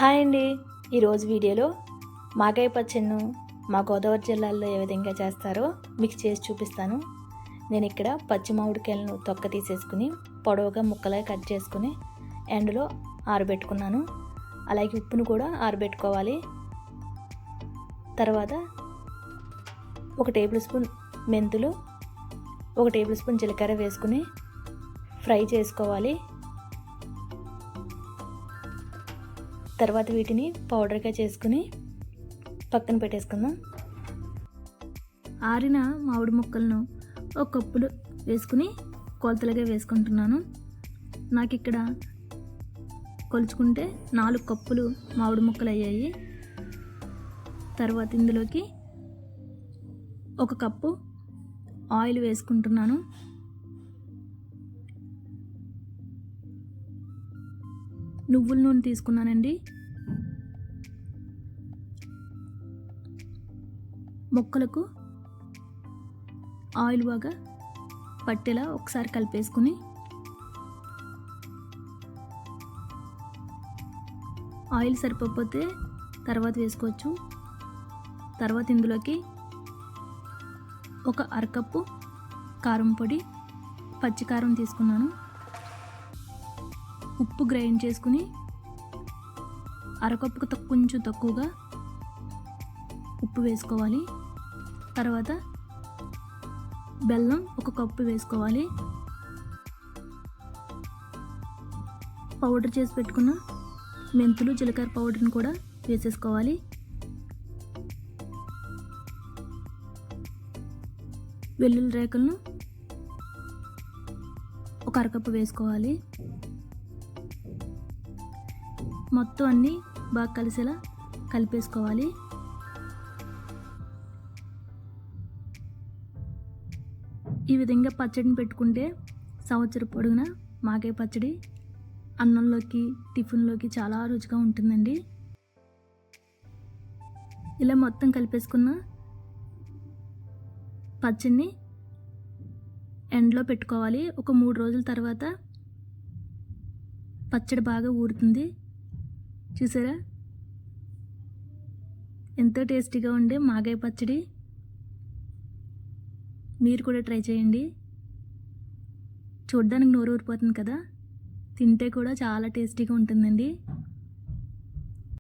Hi అండి. ఈరోజు వీడియోలో మాగాయ పచ్చడిను మా గోదావరి జిల్లాలో ఏ విధంగా చేస్తారో మీకు చేసి చూపిస్తాను. నేను ఇక్కడ పచ్చి మామిడికాయలను తొక్క తీసేసుకుని పొడవుగా ముక్కలుగా కట్ చేసుకుని ఎండలో ఆరబెట్టుకున్నాను. అలాగే ఉప్పును కూడా ఆరబెట్టుకోవాలి. తర్వాత 1 టేబుల్ స్పూన్ మెంతులు, 1 టేబుల్ స్పూన్ జీలకర్ర వేసుకుని ఫ్రై చేసుకోవాలి. తర్వాత వీటిని పౌడర్గా చేసుకుని పక్కన పెట్టేసుకుందాం. ఆరిన మామిడి ముక్కలను ఒక కప్పులు వేసుకుని కొలతలుగా వేసుకుంటున్నాను. నాకు ఇక్కడ కొలుచుకుంటే 4 కప్పులు మామిడి ముక్కలు అయ్యాయి. తర్వాత ఇందులోకి 1 కప్పు ఆయిల్ వేసుకుంటున్నాను. నువ్వుల నూనె తీసుకున్నానండి. ముక్కలకు ఆయిల్ బాగా పట్టేలా ఒకసారి కలిపేసుకుని ఆయిల్ సరిపోతే తర్వాత వేసుకోవచ్చు. తర్వాత ఇందులోకి 1 అరకప్పు కారం పొడి, పచ్చి కారం తీసుకున్నాను. ఉప్పు గ్రైండ్ చేసుకుని అరకప్పుకు కొంచెం తక్కువగా ఉప్పు వేసుకోవాలి. తర్వాత బెల్లం 1 కప్పు వేసుకోవాలి. పౌడర్ చేసి పెట్టుకున్న మెంతులు, జీలకర్ర పౌడర్ని కూడా వేసేసుకోవాలి. వెల్లుల్లి రేకలను 1 అరకప్పు వేసుకోవాలి. మొత్తం అన్నీ బాగా కలిసేలా కలిపేసుకోవాలి. ఈ విధంగా పచ్చడిని పెట్టుకుంటే సంవత్సరం పొడుగునా మాగాయ పచ్చడి అన్నంలోకి, టిఫిన్లోకి చాలా రుచిగా ఉంటుందండి. ఇలా మొత్తం కలిపేసుకున్న పచ్చడిని ఎండలో పెట్టుకోవాలి. ఒక 3 రోజుల తర్వాత పచ్చడి బాగా ఊరుతుంది. చూసారా, ఎంతో టేస్టీగా ఉండే మాగాయ పచ్చడి. మీరు కూడా ట్రై చేయండి. చూడ్డానికి నోరు ఊరిపోతుంది కదా, తింటే కూడా చాలా టేస్టీగా ఉంటుందండి.